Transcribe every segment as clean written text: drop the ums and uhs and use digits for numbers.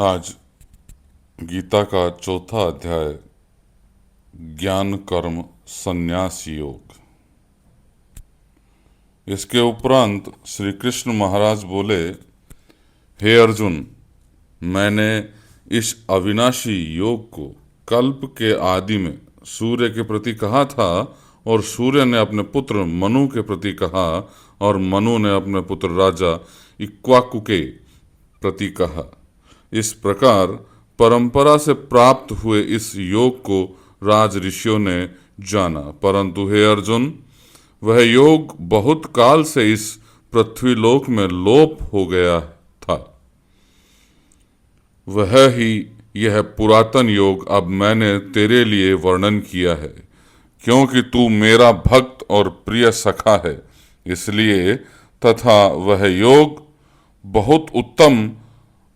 आज गीता का चौथा अध्याय ज्ञान कर्म संन्यास योग। इसके उपरांत श्री कृष्ण महाराज बोले, हे अर्जुन, मैंने इस अविनाशी योग को कल्प के आदि में सूर्य के प्रति कहा था और सूर्य ने अपने पुत्र मनु के प्रति कहा और मनु ने अपने पुत्र राजा इक्ष्वाकु के प्रति कहा। इस प्रकार परंपरा से प्राप्त हुए इस योग को राज ऋषियों ने जाना, परंतु हे अर्जुन, वह योग बहुत काल से इस पृथ्वीलोक में लोप हो गया था। वह ही यह पुरातन योग अब मैंने तेरे लिए वर्णन किया है, क्योंकि तू मेरा भक्त और प्रिय सखा है, इसलिए। तथा वह योग बहुत उत्तम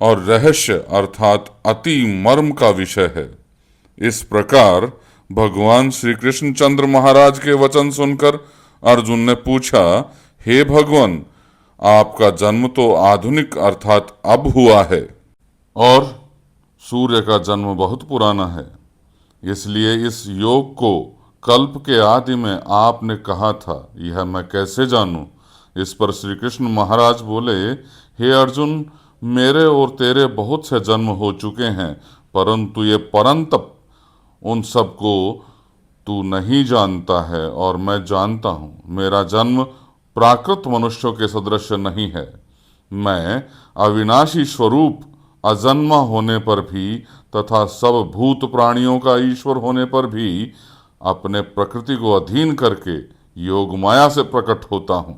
और रहस्य अर्थात अति मर्म का विषय है। इस प्रकार भगवान श्री कृष्णचंद्र महाराज के वचन सुनकर अर्जुन ने पूछा, हे भगवान, आपका जन्म तो आधुनिक अर्थात अब हुआ है और सूर्य का जन्म बहुत पुराना है, इसलिए इस योग को कल्प के आदि में आपने कहा था, यह मैं कैसे जानूं? इस पर श्री कृष्ण महाराज बोले, हे अर्जुन, मेरे और तेरे बहुत से जन्म हो चुके हैं, परंतु ये परंतप उन सब को तू नहीं जानता है और मैं जानता हूं। मेरा जन्म प्राकृत मनुष्यों के सदृश नहीं है। मैं अविनाशी स्वरूप अजन्मा होने पर भी तथा सब भूत प्राणियों का ईश्वर होने पर भी अपने प्रकृति को अधीन करके योग माया से प्रकट होता हूं।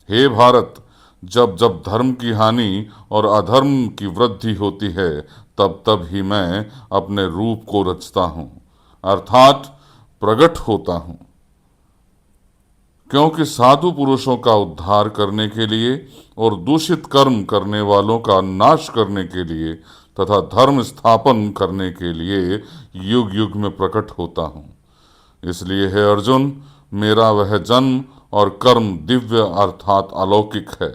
हे भारत, जब जब धर्म की हानि और अधर्म की वृद्धि होती है, तब तब ही मैं अपने रूप को रचता हूं, अर्थात प्रकट होता हूं, क्योंकि साधु पुरुषों का उद्धार करने के लिए और दूषित कर्म करने वालों का नाश करने के लिए तथा धर्म स्थापन करने के लिए युग युग में प्रकट होता हूं। इसलिए हे अर्जुन, मेरा वह जन्म और कर्म दिव्य अर्थात अलौकिक है।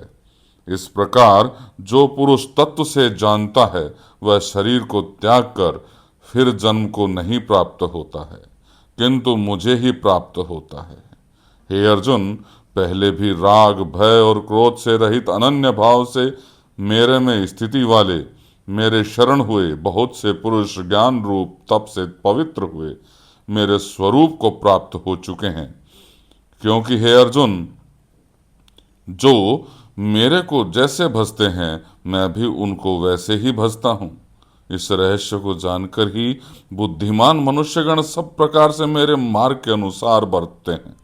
इस प्रकार जो पुरुष तत्व से जानता है, वह शरीर को त्याग कर फिर जन्म को नहीं प्राप्त होता है, किंतु मुझे ही प्राप्त होता है। हे अर्जुन, पहले भी राग, भय और क्रोध से रहित अनन्य भाव से मेरे में स्थिति वाले मेरे शरण हुए बहुत से पुरुष ज्ञान रूप तप से पवित्र हुए मेरे स्वरूप को प्राप्त हो चुके हैं, क्योंकि हे अर्जुन, जो मेरे को जैसे भजते हैं, मैं भी उनको वैसे ही भजता हूं। इस रहस्य को जानकर ही बुद्धिमान मनुष्यगण सब प्रकार से मेरे मार्ग के अनुसार बरतते हैं।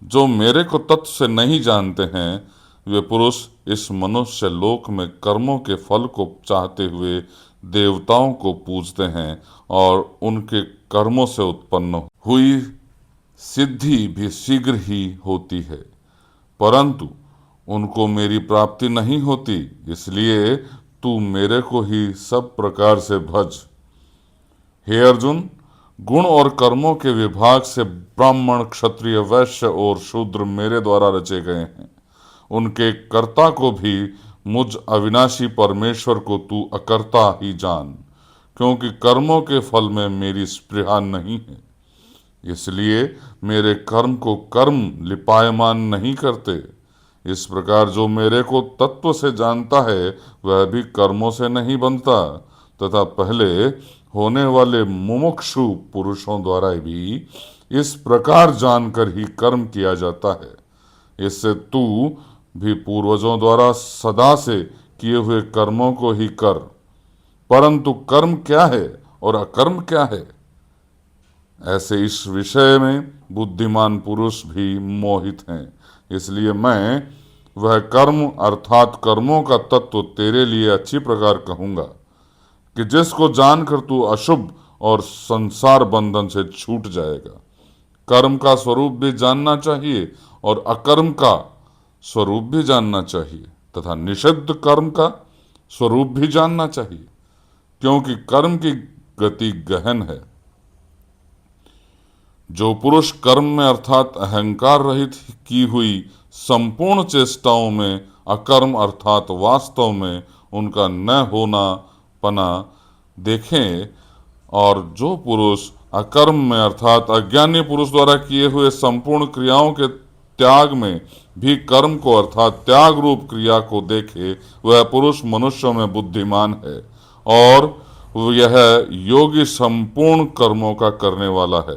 जो मेरे को तत्व से नहीं जानते हैं, वे पुरुष इस मनुष्य लोक में कर्मों के फल को चाहते हुए देवताओं को पूजते हैं और उनके कर्मों से उत्पन्न हुई सिद्धि भी शीघ्र ही होती है, परंतु उनको मेरी प्राप्ति नहीं होती। इसलिए तू मेरे को ही सब प्रकार से भज। हे अर्जुन, गुण और कर्मों के विभाग से ब्राह्मण, क्षत्रिय, वैश्य और शूद्र मेरे द्वारा रचे गए हैं। उनके कर्ता को भी मुझ अविनाशी परमेश्वर को तू अकर्ता ही जान, क्योंकि कर्मों के फल में मेरी स्पृहा नहीं है। इसलिए मेरे कर्म को कर्म लिपायमान नहीं करते। इस प्रकार जो मेरे को तत्व से जानता है, वह भी कर्मों से नहीं बनता, तथा पहले होने वाले मुमुक्षु पुरुषों द्वारा भी इस प्रकार जानकर ही कर्म किया जाता है। इससे तू भी पूर्वजों द्वारा सदा से किए हुए कर्मों को ही कर। परंतु कर्म क्या है और अकर्म क्या है, ऐसे इस विषय में बुद्धिमान पुरुष भी मोहित हैं। इसलिए मैं वह कर्म अर्थात कर्मों का तत्व तेरे लिए अच्छी प्रकार कहूंगा, कि जिसको जानकर तू अशुभ और संसार बंधन से छूट जाएगा। कर्म का स्वरूप भी जानना चाहिए और अकर्म का स्वरूप भी जानना चाहिए, तथा निषिद्ध कर्म का स्वरूप भी जानना चाहिए, क्योंकि कर्म की गति गहन है। जो पुरुष कर्म में अर्थात अहंकार रहित की हुई संपूर्ण चेष्टाओं में अकर्म अर्थात वास्तव में उनका न होना पना देखें, और जो पुरुष अकर्म में अर्थात अज्ञानी पुरुष द्वारा किए हुए संपूर्ण क्रियाओं के त्याग में भी कर्म को अर्थात त्याग रूप क्रिया को देखे, वह पुरुष मनुष्यों में बुद्धिमान है और यह योगी संपूर्ण कर्मों का करने वाला है।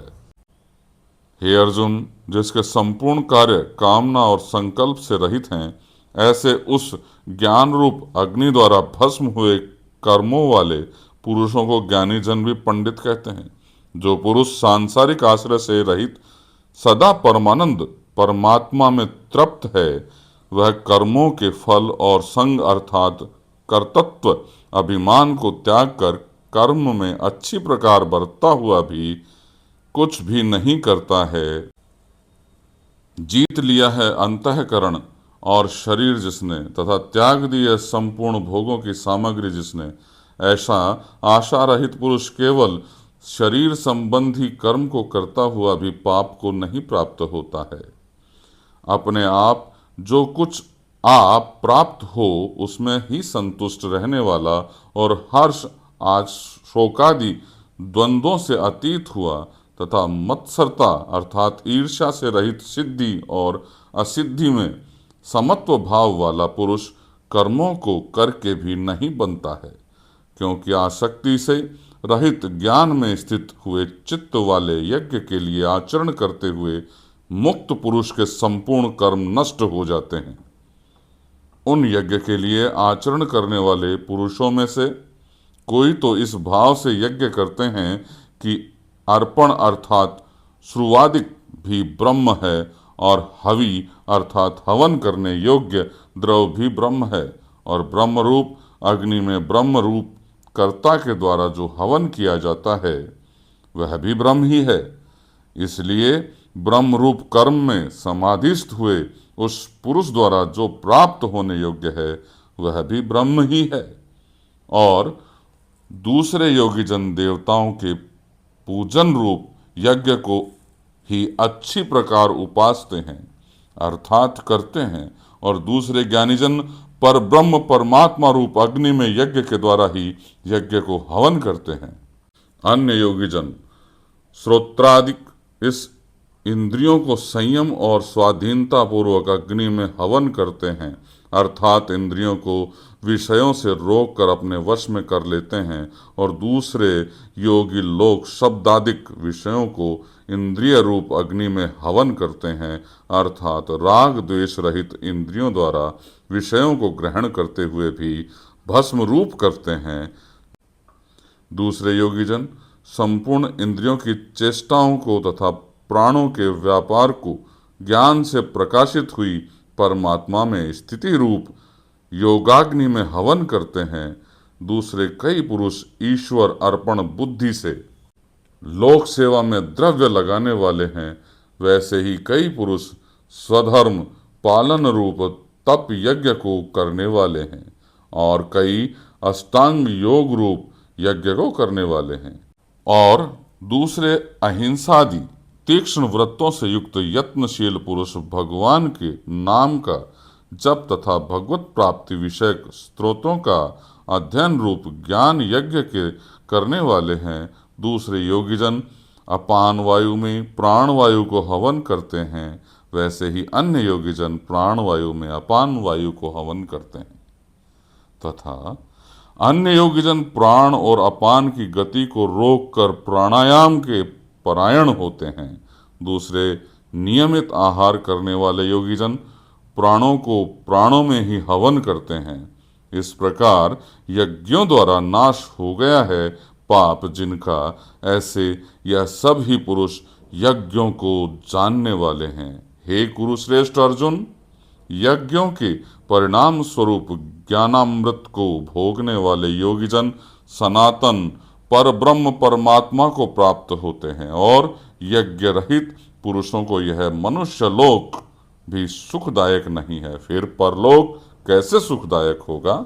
हे अर्जुन, जिसके संपूर्ण कार्य कामना और संकल्प से रहित हैं, ऐसे उस ज्ञान रूप अग्नि द्वारा भस्म हुए कर्मों वाले पुरुषों को ज्ञानी जन भी पंडित कहते हैं। जो पुरुष सांसारिक आश्रय से रहित सदा परमानंद परमात्मा में तृप्त है, वह कर्मों के फल और संग अर्थात कर्तृत्व अभिमान को त्याग कर कर्म में अच्छी प्रकार बरतता हुआ भी कुछ भी नहीं करता है। जीत लिया है अंतःकरण और शरीर जिसने, तथा त्याग दी है संपूर्ण भोगों की सामग्री जिसने, ऐसा आशा रहित पुरुष केवल शरीर संबंधी कर्म को करता हुआ भी पाप को नहीं प्राप्त होता है। अपने आप जो कुछ आप प्राप्त हो उसमें ही संतुष्ट रहने वाला और हर्ष आज शोकादि द्वंद्वों से अतीत हुआ तथा मत्सरता अर्थात ईर्ष्या से रहित सिद्धि और असिद्धि में समत्व भाव वाला पुरुष कर्मों को करके भी नहीं बनता है, क्योंकि आसक्ति से रहित ज्ञान में स्थित हुए चित्त वाले यज्ञ के लिए आचरण करते हुए मुक्त पुरुष के संपूर्ण कर्म नष्ट हो जाते हैं। उन यज्ञ के लिए आचरण करने वाले पुरुषों में से कोई तो इस भाव से यज्ञ करते हैं कि अर्पण अर्थात श्रुवादिक भी ब्रह्म है और हवि अर्थात हवन करने योग्य द्रव भी ब्रह्म है, और ब्रह्म रूप अग्नि में ब्रह्म रूप कर्ता के द्वारा जो हवन किया जाता है वह भी ब्रह्म ही है। इसलिए ब्रह्म रूप कर्म में समाधिस्थ हुए उस पुरुष द्वारा जो प्राप्त होने योग्य है वह भी ब्रह्म ही है। और दूसरे योगी जन देवताओं के पूजन रूप यज्ञ को ही अच्छी प्रकार उपासते हैं अर्थात करते हैं, और दूसरे ज्ञानीजन पर ब्रह्म परमात्मा रूप अग्नि में यज्ञ के द्वारा ही यज्ञ को हवन करते हैं। अन्य योगी जन श्रोत्रादिक इस इंद्रियों को संयम और स्वाधीनता पूर्वक अग्नि में हवन करते हैं अर्थात इंद्रियों को विषयों से रोक कर अपने वश में कर लेते हैं, और दूसरे योगी लोग शब्दादिक विषयों को इंद्रिय रूप अग्नि में हवन करते हैं अर्थात राग द्वेष रहित इंद्रियों द्वारा विषयों को ग्रहण करते हुए भी भस्म रूप करते हैं। दूसरे योगी जन संपूर्ण इंद्रियों की चेष्टाओं को तथा प्राणों के व्यापार को ज्ञान से प्रकाशित हुई परमात्मा में स्थिति रूप योगाग्नि में हवन करते हैं। दूसरे कई पुरुष ईश्वर अर्पण बुद्धि से लोक सेवा में द्रव्य लगाने वाले हैं, वैसे ही कई पुरुष स्वधर्म पालन रूप तप यज्ञ को करने वाले हैं, और कई अष्टांग योग रूप यज्ञ को करने वाले हैं, और दूसरे अहिंसादि तीक्ष्ण व्रतों से युक्त यत्नशील पुरुष भगवान के नाम का जप तथा भगवत प्राप्ति विषयक स्त्रोतों का अध्ययन रूप ज्ञान यज्ञ के करने वाले हैं। दूसरे योगीजन अपान वायु में प्राण वायु को हवन करते हैं, वैसे ही अन्य योगीजन प्राण वायु में अपान वायु को हवन करते हैं, तथा अन्य योगीजन प्राण और अपान की गति को रोककर प्राणायाम के परायण होते हैं। दूसरे नियमित आहार करने वाले योगीजन प्राणों को प्राणों में ही हवन करते हैं। इस प्रकार यज्ञों द्वारा नाश हो गया है पाप जिनका, ऐसे यह सब ही पुरुष यज्ञों को जानने वाले हैं। हे कुरुश्रेष्ठ अर्जुन, यज्ञों के परिणाम स्वरूप ज्ञानामृत को भोगने वाले योगीजन सनातन पर ब्रह्म परमात्मा को प्राप्त होते हैं, और यज्ञ रहित पुरुषों को यह मनुष्य लोक भी सुखदायक नहीं है, फिर परलोक कैसे सुखदायक होगा।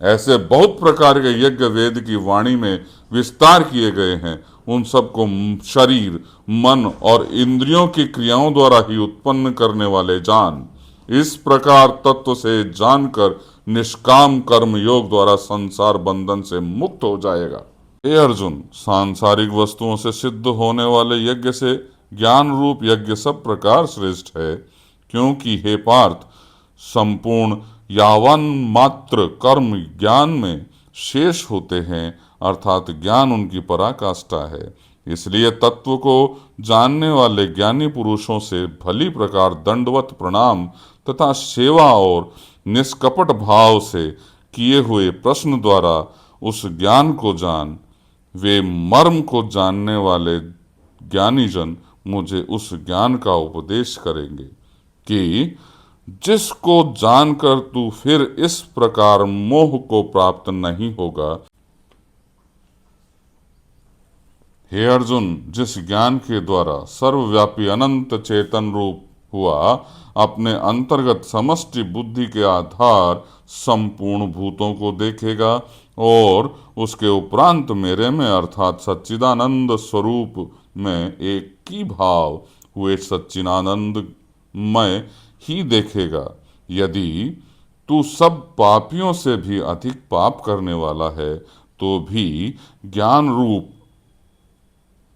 ऐसे बहुत प्रकार के यज्ञ वेद की वाणी में विस्तार किए गए हैं, उन सबको शरीर मन और इंद्रियों की क्रियाओं द्वारा ही उत्पन्न करने वाले जान, इस प्रकार तत्व से जानकर निष्काम कर्म योग द्वारा संसार बंधन से मुक्त हो जाएगा। हे अर्जुन, सांसारिक वस्तुओं से सिद्ध होने वाले यज्ञ से ज्ञान रूप यज्ञ सब प्रकार श्रेष्ठ है, क्योंकि हे पार्थ, संपूर्ण यावन मात्र कर्म ज्ञान में शेष होते हैं, अर्थात ज्ञान उनकी पराकाष्ठा है। इसलिए तत्व को जानने वाले ज्ञानी पुरुषों से भली प्रकार दंडवत प्रणाम तथा सेवा और निष्कपट भाव से किए हुए प्रश्न द्वारा उस ज्ञान को जान। वे मर्म को जानने वाले ज्ञानी जन मुझे उस ज्ञान का उपदेश करेंगे कि जिसको जानकर तू फिर इस प्रकार मोह को प्राप्त नहीं होगा। हे अर्जुन, जिस ज्ञान के द्वारा सर्वव्यापी अनंत चेतन रूप हुआ अपने अंतर्गत समष्टि बुद्धि के आधार संपूर्ण भूतों को देखेगा और उसके उपरांत मेरे में अर्थात सच्चिदानंद स्वरूप में एक ही भाव हुए सच्चिदानंद मैं ही देखेगा। यदि तू सब पापियों से भी अधिक पाप करने वाला है तो भी ज्ञान रूप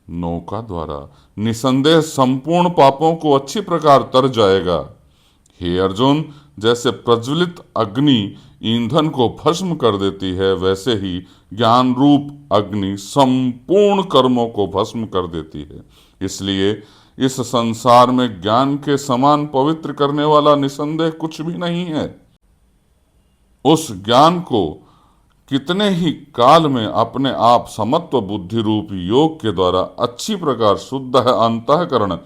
नौका द्वारा निसंदेह संपूर्ण पापों को अच्छी प्रकार तर जाएगा। हे अर्जुन, जैसे प्रज्वलित अग्नि ईंधन को भस्म कर देती है, वैसे ही ज्ञान रूप अग्नि संपूर्ण कर्मों को भस्म कर देती है। इसलिए इस संसार में ज्ञान के समान पवित्र करने वाला निसंदेह कुछ भी नहीं है। उस ज्ञान को कितने ही काल में अपने आप समत्व बुद्धि रूप योग के द्वारा अच्छी प्रकार शुद्ध अंतःकरण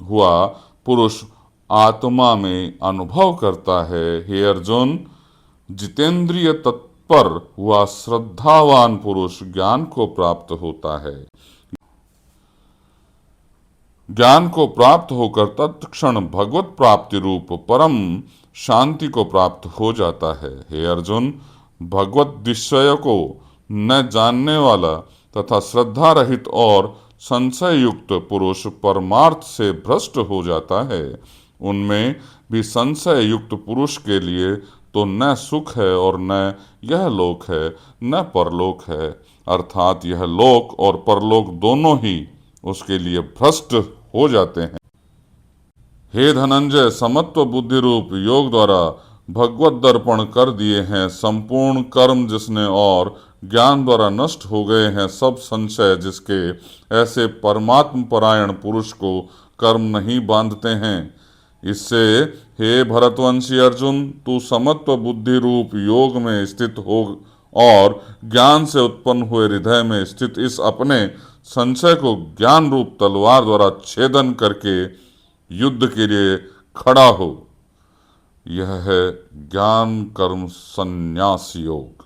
हुआ पुरुष आत्मा में अनुभव करता है। हे अर्जुन, जितेंद्रिय तत्पर हुआ श्रद्धावान पुरुष ज्ञान को प्राप्त होता है। ज्ञान को प्राप्त होकर तत्क्षण भगवत प्राप्ति रूप परम शांति को प्राप्त हो जाता है। हे अर्जुन, भगवत विषय को न जानने वाला तथा श्रद्धा रहित और संशय युक्त पुरुष परमार्थ से भ्रष्ट हो जाता है। उनमें भी संशय युक्त पुरुष के लिए तो न सुख है और न यह लोक है न परलोक है, अर्थात यह लोक और परलोक दोनों ही उसके लिए भ्रष्ट हो जाते हैं। हे धनंजय, समत्व बुद्धि रूप योग द्वारा भगवत दर्पण कर दिए हैं संपूर्ण कर्म जिसने और ज्ञान द्वारा नष्ट हो गए हैं सब संशय जिसके, ऐसे परमात्म परायण पुरुष को कर्म नहीं बांधते हैं। इससे हे भरतवंशी अर्जुन, तू समत्व बुद्धि रूप योग में स्थित हो और ज्ञान से उत्पन्न हुए हृदय में स्थित इस अपने संशय को ज्ञान रूप तलवार द्वारा छेदन करके युद्ध के लिए खड़ा हो। यह है ज्ञान कर्म संन्यास योग।